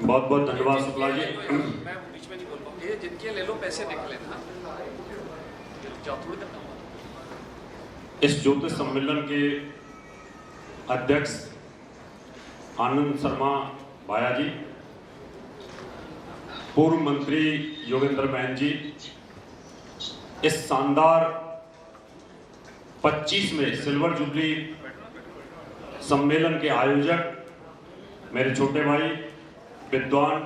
बहुत बहुत धन्यवाद शुक्ला जी। मैं बीच में नहीं बोल पाऊँ, ये जिनके ले लो पैसे देख लेना, थोड़ी देर। इस ज्योतिष सम्मेलन के अध्यक्ष आनंद शर्मा भाया जी, पूर्व मंत्री योगेंद्र बहन जी, इस शानदार 25वें सिल्वर जुबली सम्मेलन के आयोजक मेरे छोटे भाई विद्वान,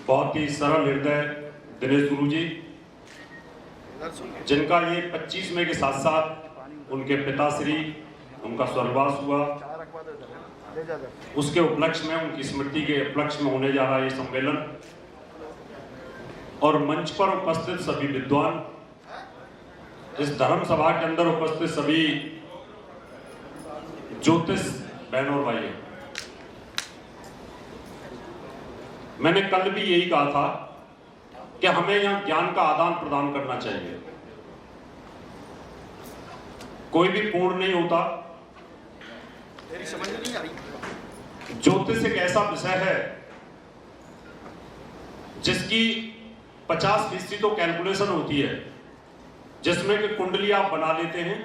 बहुत ही सरल हृदय दिनेश गुरु जी, जिनका ये 25वें के साथ साथ उनके पिताश्री उनका स्वर्गवास हुआ, उसके उपलक्ष्य में, उनकी स्मृति के उपलक्ष्य में होने जा रहा है ये सम्मेलन। और मंच पर उपस्थित सभी विद्वान, इस धर्म सभा के अंदर उपस्थित सभी ज्योतिष बहन और भाइयों, मैंने कल भी यही कहा था कि हमें यहां ज्ञान का आदान प्रदान करना चाहिए। कोई भी पूर्ण नहीं होता। तेरी समझ में नहीं आ रही। ज्योतिष एक ऐसा विषय है जिसकी 50% तो कैलकुलेशन होती है, जिसमें कि कुंडली आप बना लेते हैं,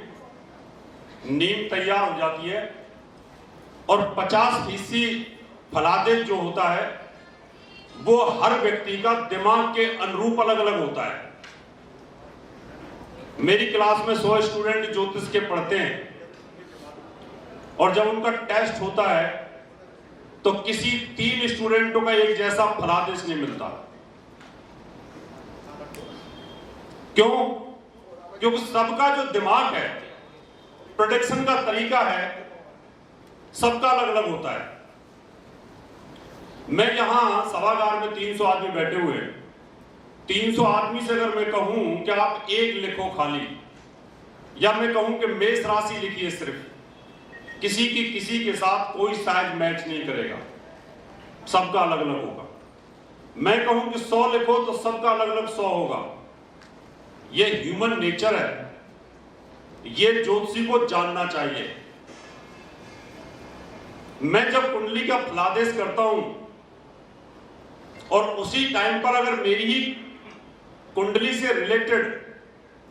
नींव तैयार हो जाती है, और 50% फलादेश जो होता है वो हर व्यक्ति का दिमाग के अनुरूप अलग अलग होता है। मेरी क्लास में 100 स्टूडेंट ज्योतिष के पढ़ते हैं, और जब उनका टेस्ट होता है तो किसी 3 स्टूडेंटों का एक जैसा फलादेश नहीं मिलता। क्यों? क्योंकि सबका जो दिमाग है, प्रोडिक्शन का तरीका है, सबका अलग अलग होता है। मैं यहां सभागार में 300 आदमी बैठे हुए हैं, 300 आदमी से अगर मैं कहूं कि आप एक लिखो खाली, या मैं कहूं कि मेष राशि लिखिए सिर्फ, किसी के साथ कोई साइज मैच नहीं करेगा, सबका अलग अलग होगा। मैं कहूं कि 100 लिखो तो सबका अलग अलग 100 होगा। ये ह्यूमन नेचर है, ये ज्योतिषी को जानना चाहिए। मैं जब कुंडली का फलादेश करता हूं और उसी टाइम पर अगर मेरी ही कुंडली से रिलेटेड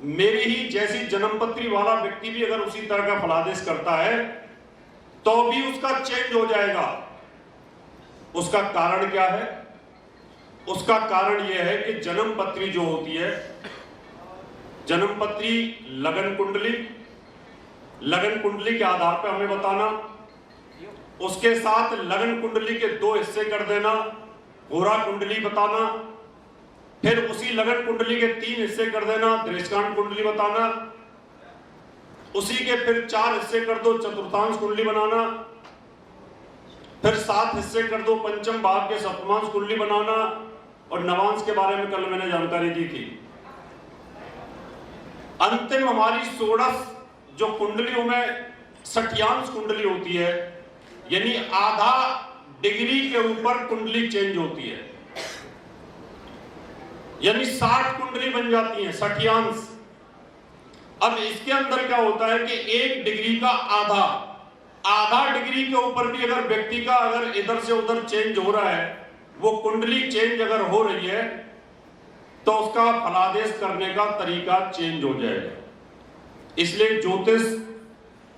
मेरी ही जैसी जन्मपत्री वाला व्यक्ति भी अगर उसी तरह का फलादेश करता है तो भी उसका चेंज हो जाएगा। उसका कारण क्या है? उसका कारण यह है कि जन्मपत्री जो होती है, जन्मपत्री लगन कुंडली के आधार पर हमें बताना, उसके साथ लगन कुंडली के 2 हिस्से कर देना, होरा कुंडली बताना, फिर उसी लगन कुंडली के 3 हिस्से कर देना, दृष्टांत कुंडली बताना, उसी के फिर 4 हिस्से कर दो, चतुर्थांश कुंडली बनाना, फिर 7 हिस्से कर दो, पंचम भाव के सप्तमांश कुंडली बनाना, और नवांश के बारे में कल मैंने जानकारी दी थी। अंतिम हमारी 16 जो कुंडलियों में षट्यांश कुंडली होती है, यानी आधा डिग्री के ऊपर कुंडली चेंज होती है, यानी 60 कुंडली बन जाती है, षट्यांश। अब इसके अंदर क्या होता है कि 1 डिग्री का आधा डिग्री के ऊपर भी अगर व्यक्ति का अगर इधर से उधर चेंज हो रहा है, वो कुंडली चेंज अगर हो रही है, तो उसका फलादेश करने का तरीका चेंज हो जाएगा। इसलिए ज्योतिष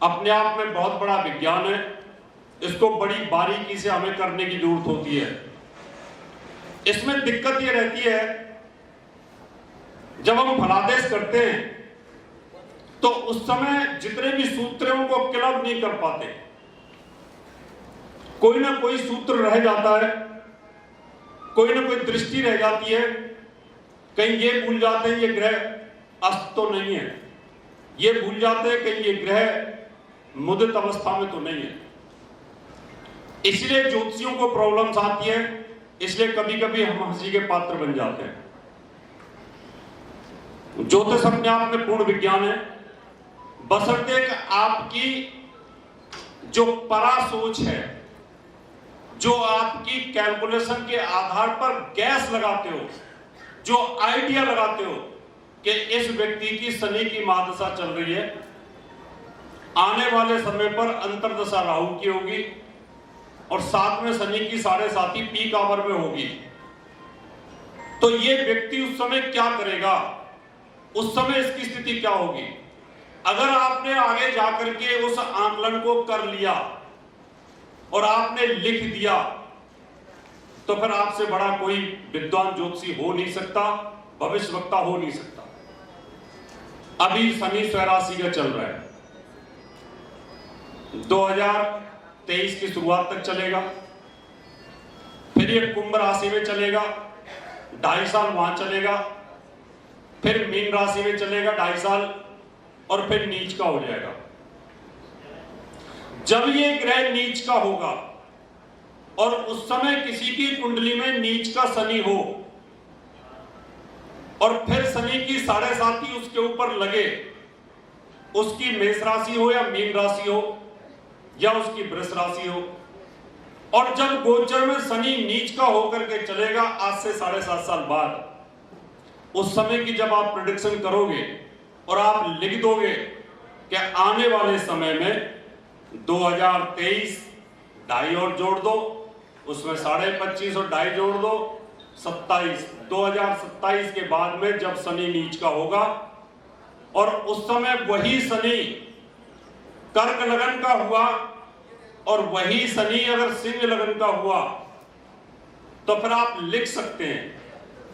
अपने आप में बहुत बड़ा विज्ञान है, इसको बड़ी बारीकी से हमें करने की जरूरत होती है। इसमें दिक्कत ये रहती है, जब हम फलादेश करते हैं तो उस समय जितने भी सूत्र हैं उनको क्लब नहीं कर पाते, कोई ना कोई सूत्र रह जाता है, कोई ना कोई दृष्टि रह जाती है, कहीं ये भूल जाते हैं ये ग्रह अस्त तो नहीं है, ये भूल जाते हैं कहीं ये ग्रह मुदित अवस्था में तो नहीं है। इसलिए ज्योतिषियों को प्रॉब्लम्स आती है, इसलिए कभी कभी हम हंसी के पात्र बन जाते हैं। ज्योतिष अपने आप में पूर्ण विज्ञान है, बशर्ते आपकी जो परा सोच है, जो आपकी कैलकुलेशन के आधार पर गैस लगाते हो, जो आइडिया लगाते हो कि इस व्यक्ति की शनि की महादशा चल रही है, आने वाले समय पर अंतर्दशा राहु की होगी, और साथ में शनि की 7.5 पीक आवर में होगी, तो ये व्यक्ति उस समय क्या करेगा, उस समय इसकी स्थिति क्या होगी। अगर आपने आगे जाकर के उस आकलन को कर लिया और आपने लिख दिया, तो फिर आपसे बड़ा कोई विद्वान ज्योतिषी हो नहीं सकता, भविष्यवक्ता हो नहीं सकता। अभी शनि स्वराशि का चल रहा है, 2023 की शुरुआत तक चलेगा, फिर ये कुंभ राशि में चलेगा, 2.5 साल वहां चलेगा, फिर मीन राशि में चलेगा 2.5 साल, और फिर नीच का हो जाएगा। जब ये ग्रह नीच का होगा और उस समय किसी की कुंडली में नीच का शनि हो और फिर शनि की 7.5 उसके ऊपर लगे, उसकी मेष राशि हो या मीन राशि हो या उसकी वृष राशि हो, और जब गोचर में शनि नीच का होकर के चलेगा आज से 7.5 साल बाद, उस समय की जब आप प्रेडिक्शन करोगे और आप लिख दोगे कि आने वाले समय में 2023 2.5 और जोड़ दो, उसमें 25.5 और 2.5 जोड़ दो, 27, 2027 के बाद में जब शनि नीच का होगा और उस समय वही शनि कर्क लगन का हुआ और वही शनि अगर सिंह लगन का हुआ, तो फिर आप लिख सकते हैं,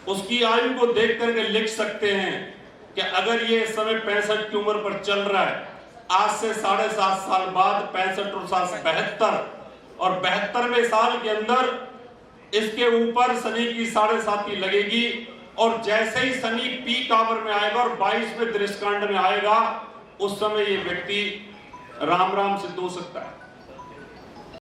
उसकी आयु को देख करके लिख सकते हैं कि अगर ये इस समय 65 की उम्र पर चल रहा है, आज से 7.5 साल बाद 65 और 7 72, और 72वें साल के अंदर इसके ऊपर शनि की 7.5 लगेगी, और जैसे ही शनि पीक आवर में आएगा और 22वें दृष्टिकांड में आएगा, उस समय ये व्यक्ति राम राम सिद्ध हो सकता है।